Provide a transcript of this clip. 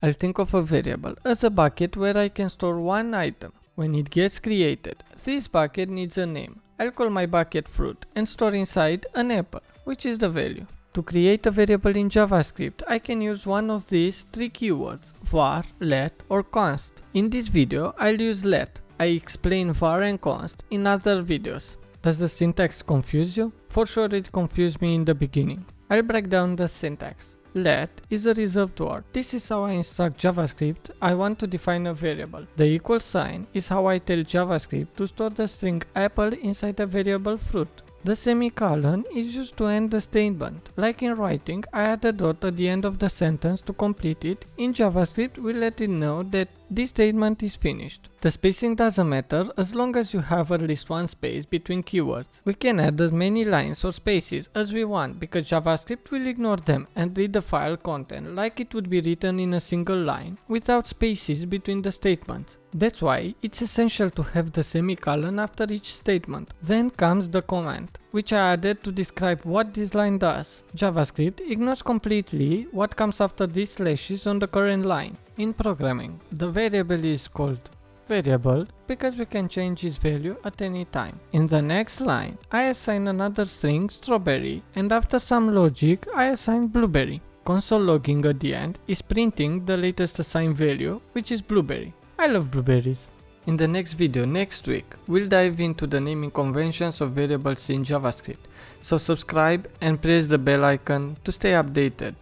I'll think of a variable as a bucket where I can store one item. When it gets created, this bucket needs a name. I'll call my bucket fruit and store inside an apple, which is the value. To create a variable in JavaScript, I can use one of these three keywords, var, let, or const. In this video, I'll use let. I explain var and const in other videos. Does the syntax confuse you? For sure it confused me in the beginning. I'll break down the syntax. Let is a reserved word. This is how I instruct JavaScript I want to define a variable. The equal sign is how I tell JavaScript to store the string apple inside a variable fruit. The semicolon is used to end the statement. Like in writing, I add a dot at the end of the sentence to complete it. In JavaScript, we let it know that this statement is finished. The spacing doesn't matter as long as you have at least one space between keywords. We can add as many lines or spaces as we want because JavaScript will ignore them and read the file content like it would be written in a single line without spaces between the statements. That's why it's essential to have the semicolon after each statement. Then comes the comment, which I added to describe what this line does. JavaScript ignores completely what comes after these slashes on the current line. In programming, the variable is called variable because we can change its value at any time. In the next line, I assign another string strawberry, and after some logic, I assign blueberry. Console logging at the end is printing the latest assigned value, which is blueberry. I love blueberries. In the next video next week, we'll dive into the naming conventions of variables in JavaScript. So subscribe and press the bell icon to stay updated.